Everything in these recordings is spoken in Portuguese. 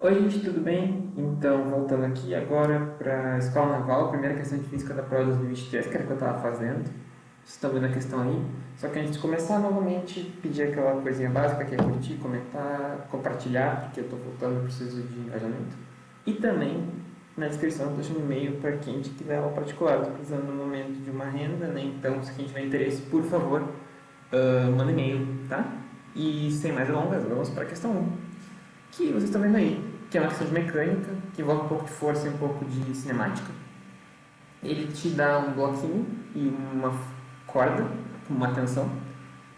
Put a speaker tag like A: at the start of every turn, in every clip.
A: Oi, gente, tudo bem? Então, voltando aqui agora para a Escola Naval, primeira questão de física da prova 2023, que era o que eu estava fazendo. Vocês estão vendo a questão aí? Só que antes de começar, novamente, pedir aquela coisinha básica que é curtir, comentar, compartilhar, porque eu estou voltando, eu preciso de engajamento. E também, na descrição, eu deixo um e-mail para quem quiser aula particular. Estou precisando no momento de uma renda, né? Então, se quem tiver interesse, por favor, manda e-mail, tá? E sem mais delongas, vamos para a questão 1, que vocês estão vendo aí, que é uma questão de mecânica, que envolve um pouco de força e um pouco de cinemática. Ele te dá um bloquinho e uma corda, com uma tensão,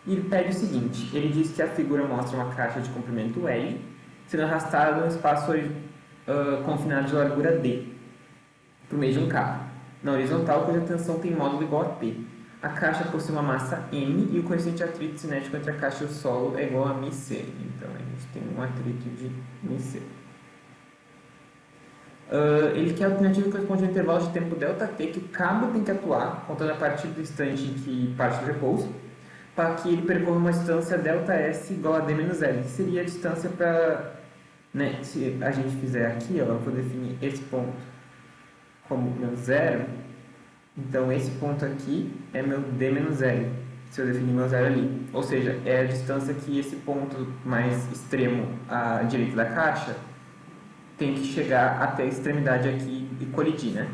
A: e ele pede o seguinte: ele diz que a figura mostra uma caixa de comprimento L sendo arrastada num espaço confinado de largura D, por meio de um cabo, na horizontal, cuja tensão tem módulo igual a P. A caixa possui uma massa M e o coeficiente de atrito cinético entre a caixa e o solo é igual a μc. Então a gente tem um atrito de μc. Ele quer a alternativa que corresponde ao intervalo de tempo ΔT que o cabo tem que atuar, contando a partir do instante em que parte do repouso, para que ele percorra uma distância ΔS igual a D menos L, que seria a distância para... Né, se a gente fizer aqui, ó, eu vou definir esse ponto como meu zero, então esse ponto aqui é meu D menos L, se eu definir meu zero ali. Ou seja, é a distância que esse ponto mais extremo à direita da caixa tem que chegar até a extremidade aqui e colidir, né?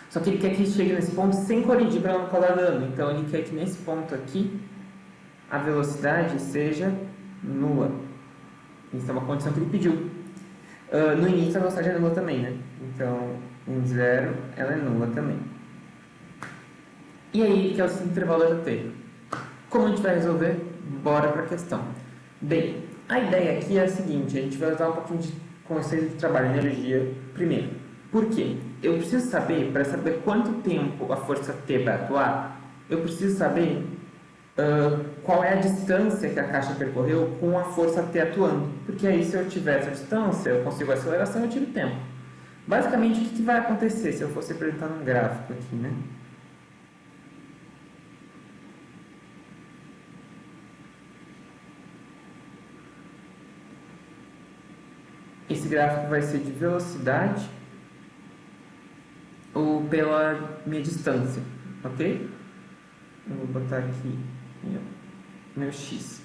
A: Só que ele quer que chegue nesse ponto sem colidir para não causar dano. Então ele quer que nesse ponto aqui a velocidade seja nula. Isso é uma condição que ele pediu. No início a velocidade é nula também, né? Então em zero ela é nula também. E aí ele quer o intervalo da t. Como a gente vai resolver? Bora para a questão. Bem, a ideia aqui é a seguinte: a gente vai usar um pouquinho de conceito de trabalho e energia primeiro. Por quê? Eu preciso saber, para saber quanto tempo a força T vai atuar, eu preciso saber qual é a distância que a caixa percorreu com a força T atuando. Porque aí, se eu tiver essa distância, eu consigo a aceleração e eu tiro o tempo. Basicamente, o que vai acontecer se eu fosse representar num gráfico aqui, né? Esse gráfico vai ser de velocidade ou pela minha distância, ok? Eu vou botar aqui meu x.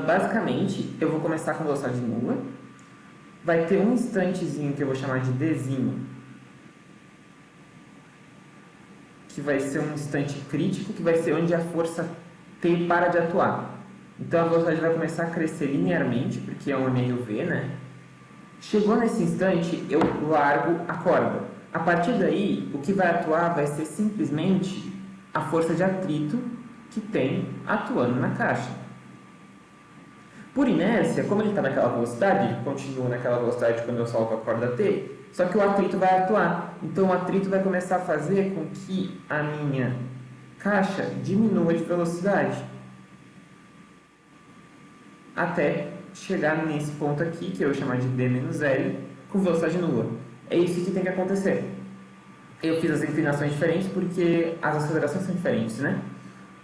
A: Basicamente, eu vou começar com velocidade nula. Vai ter um instantezinho que eu vou chamar de Dzinho, que vai ser um instante crítico, que vai ser onde a força T para de atuar. Então a velocidade vai começar a crescer linearmente, porque é um meio v, né? Chegou nesse instante, eu largo a corda. A partir daí, o que vai atuar vai ser simplesmente a força de atrito que tem atuando na caixa. Por inércia, como ele está naquela velocidade, ele continua naquela velocidade quando eu solto a corda T, só que o atrito vai atuar. Então o atrito vai começar a fazer com que a minha caixa diminua de velocidade até chegar nesse ponto aqui, que eu vou chamar de D menos L, com velocidade nula. É isso que tem que acontecer. Eu fiz as inclinações diferentes porque as acelerações são diferentes, né?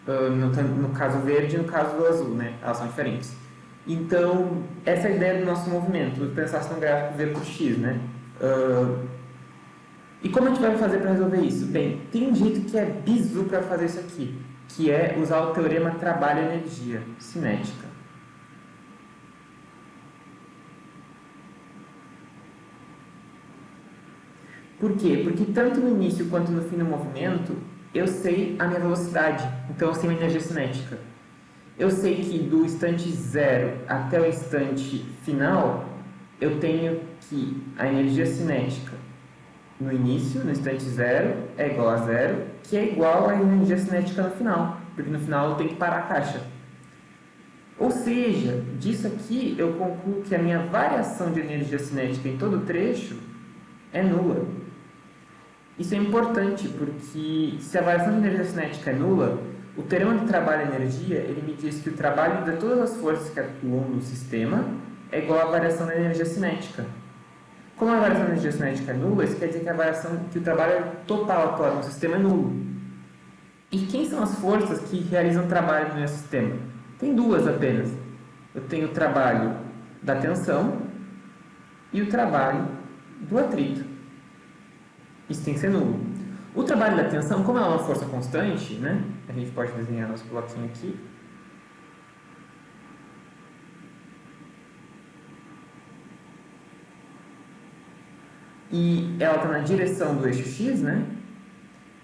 A: No caso verde e no caso do azul, né? Elas são diferentes. Então, essa é a ideia do nosso movimento, pensar num gráfico V por X, né? E como a gente vai fazer para resolver isso? Bem, tem um jeito que é bizu para fazer isso aqui, que é usar o teorema trabalho-energia cinética. Por quê? Porque tanto no início quanto no fim do movimento, eu sei a minha velocidade, então eu sei a minha energia cinética. Eu sei que do instante zero até o instante final, eu tenho que a energia cinética no início, no instante zero, é igual a zero, que é igual à energia cinética no final, porque no final eu tenho que parar a caixa. Ou seja, disso aqui eu concluo que a minha variação de energia cinética em todo o trecho é nula. Isso é importante porque se a variação de energia cinética é nula, o teorema de trabalho e energia ele me diz que o trabalho de todas as forças que atuam no sistema é igual à variação da energia cinética. Como a variação da energia cinética é nula, isso quer dizer que o trabalho total atuado no sistema é nulo. E quem são as forças que realizam trabalho no meu sistema? Tem duas apenas. Eu tenho o trabalho da tensão e o trabalho do atrito. Isso tem que ser nulo. O trabalho da tensão, como ela é uma força constante, né? A gente pode desenhar nosso bloquinho aqui. E ela está na direção do eixo x, né?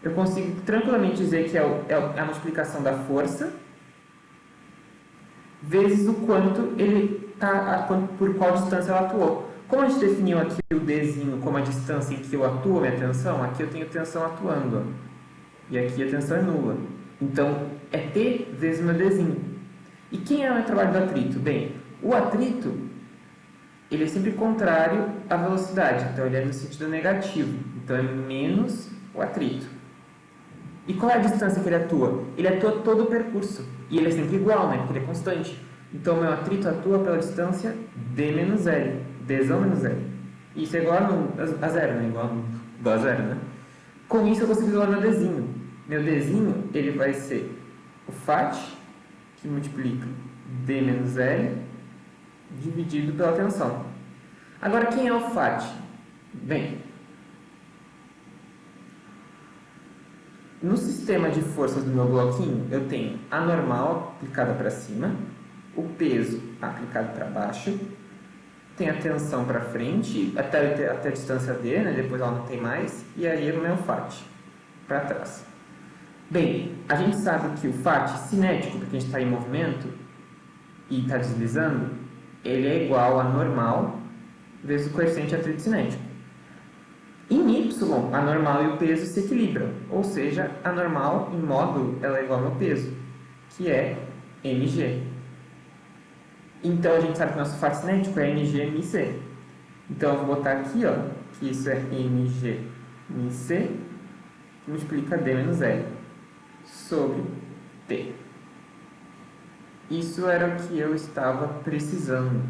A: Eu consigo tranquilamente dizer que é a multiplicação da força vezes o quanto ele tá, por qual distância ela atuou. Como a gente definiu aqui o Dzinho como a distância em que eu atuo a minha tensão, aqui eu tenho tensão atuando, ó, e aqui a tensão é nula. Então, é T vezes meu Dzinho. E quem é o meu trabalho do atrito? Bem, o atrito ele é sempre contrário à velocidade, então ele é no sentido negativo, então é menos o atrito. E qual é a distância que ele atua? Ele atua todo o percurso, e ele é sempre igual, né? Porque ele é constante. Então, meu atrito atua pela distância d menos L, dzão menos L. Isso é igual a zero, né? Igual a zero, né? Com isso, eu consigo isolar meu Dzinho. Meu Dzinho, ele vai ser o Fat, que multiplica d menos L, dividido pela tensão. Agora, quem é o Fat? Bem, no sistema de forças do meu bloquinho, eu tenho a normal aplicada para cima, o peso aplicado para baixo, tem a tensão para frente, até a distância D, né? Depois ela não tem mais, e aí o meu Fat para trás. Bem, a gente sabe que o Fat cinético, porque a gente está em movimento e está deslizando, ele é igual a normal vezes o coeficiente de atrito cinético. Em Y, a normal e o peso se equilibram, ou seja, a normal em módulo ela é igual ao meu peso, que é mg. Então, a gente sabe que o nosso Fat cinético é mg/mc. Então, eu vou botar aqui, ó, que isso é mg/mc, que multiplica d menos L sobre t. Isso era o que eu estava precisando.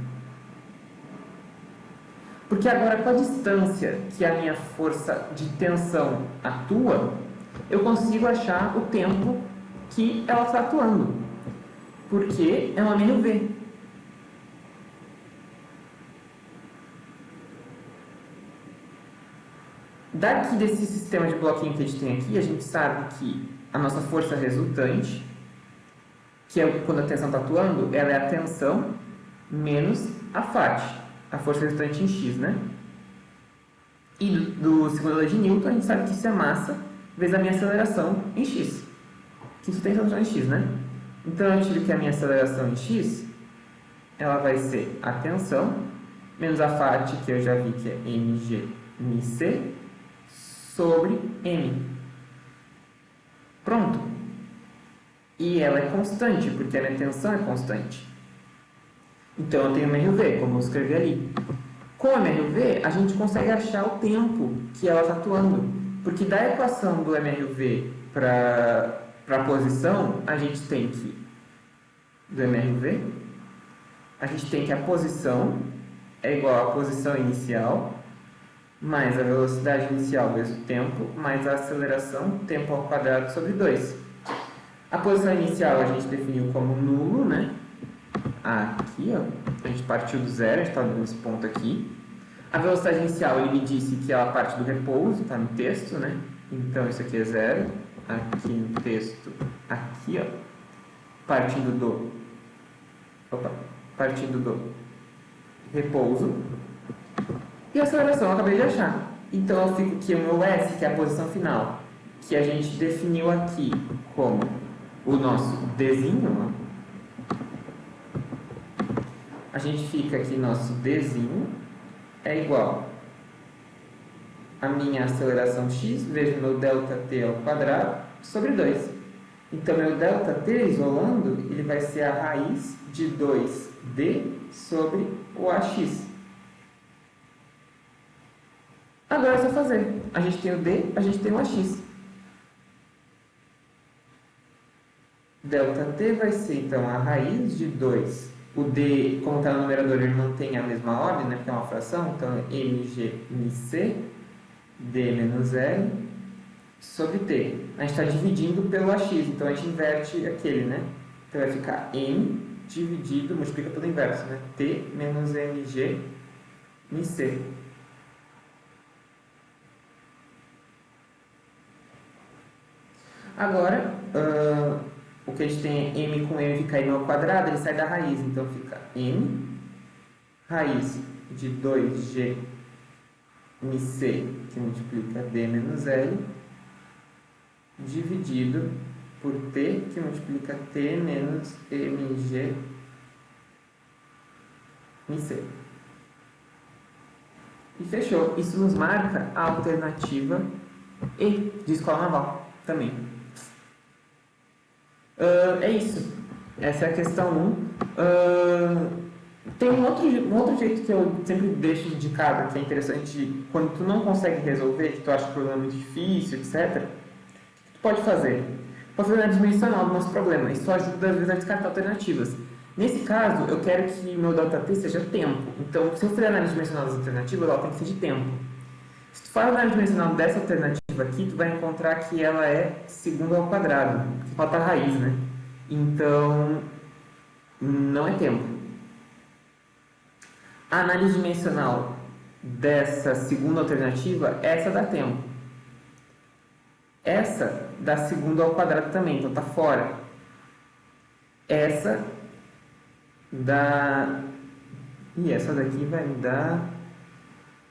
A: Porque agora, com a distância que a minha força de tensão atua, eu consigo achar o tempo que ela está atuando. Porque é uma μv. Daqui desse sistema de bloquinho que a gente tem aqui, a gente sabe que a nossa força resultante, que é quando a tensão está atuando, ela é a tensão menos a Fat, a força resultante em x, né? E do segunda lei de Newton, a gente sabe que isso é massa vezes a minha aceleração em x. Que isso tem aceleração em x, né? Então, eu tiro que a minha aceleração em x, ela vai ser a tensão menos a Fat, que eu já vi que é mg/mc, sobre m. Pronto. E ela é constante, porque a minha tensão é constante. Então, eu tenho MRV, como eu escrevi ali. Com a MRV, a gente consegue achar o tempo que ela está atuando. Porque da equação do MRV para a posição, a gente tem que, do MRV, a gente tem que a posição é igual à posição inicial, mais a velocidade inicial vezes o tempo, mais a aceleração, tempo ao quadrado sobre 2. A posição inicial a gente definiu como nulo, né? Aqui, ó, a gente partiu do zero, a gente está nesse ponto aqui. A velocidade inicial, ele me disse que ela parte do repouso, está no texto, né? Então, isso aqui é zero. Aqui no texto, aqui, ó, partindo do repouso. E a aceleração eu acabei de achar. Então, eu fico aqui o meu S, que é a posição final, que a gente definiu aqui como o nosso Dzinho, ó. A gente fica aqui, nosso Dzinho é igual a minha aceleração x vezes meu ΔT ao quadrado sobre 2. Então, meu ΔT isolando, ele vai ser a raiz de 2D sobre o AX. Agora é só fazer. A gente tem o D, a gente tem o AX. ΔT vai ser, então, a raiz de 2. O D, como está no numerador, ele não tem a mesma ordem, né? Porque é uma fração. Então, é mg/mc, D menos L, sobre T. A gente está dividindo pelo AX, então a gente inverte aquele, né? Então, vai ficar M dividido, multiplica pelo inverso, né? T menos mg em C. Agora, o que a gente tem é m com m fica m ao quadrado, ele sai da raiz, então fica m raiz de 2g mc, que multiplica d menos l, dividido por t, que multiplica t menos mg mc. E fechou. Isso nos marca a alternativa E de escola naval também. É isso. Essa é a questão 1. Tem um outro jeito que eu sempre deixo indicado, que é interessante, quando tu não consegue resolver, que tu acha que o problema é muito difícil, etc., tu pode fazer? Pode fazer análise dimensional do nosso problema. Isso ajuda, às vezes, a descartar alternativas. Nesse caso, eu quero que o meu ΔT seja tempo. Então, se eu fizer análise dimensional das alternativas, ela tem que ser de tempo. Se tu faz a análise dimensional dessa alternativa aqui, tu vai encontrar que ela é segundo ao quadrado. Falta a raiz, né? Então, não é tempo. A análise dimensional dessa segunda alternativa, essa dá tempo. Essa dá segundo ao quadrado também, então tá fora. Essa dá... E essa daqui vai me dar...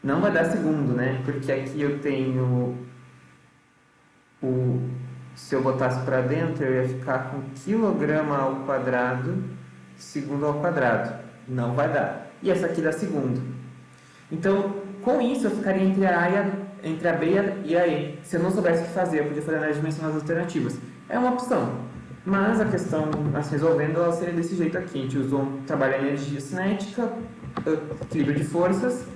A: Não vai dar segundo, né? Porque aqui eu tenho se eu botasse para dentro, eu ia ficar com quilograma ao quadrado, segundo ao quadrado. Não vai dar. E essa aqui dá segundo. Então, com isso, eu ficaria entre a B e a E. Se eu não soubesse o que fazer, eu podia fazer análise dimensional das alternativas. É uma opção. Mas a questão, assim, resolvendo, ela seria desse jeito aqui. A gente usou trabalhar energia cinética, equilíbrio de forças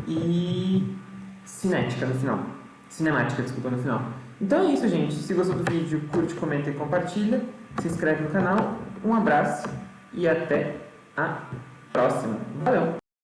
A: e cinética no final. Cinemática, desculpa, no final. Então é isso, gente. Se gostou do vídeo, curte, comenta e compartilha. Se inscreve no canal. Um abraço e até a próxima. Valeu!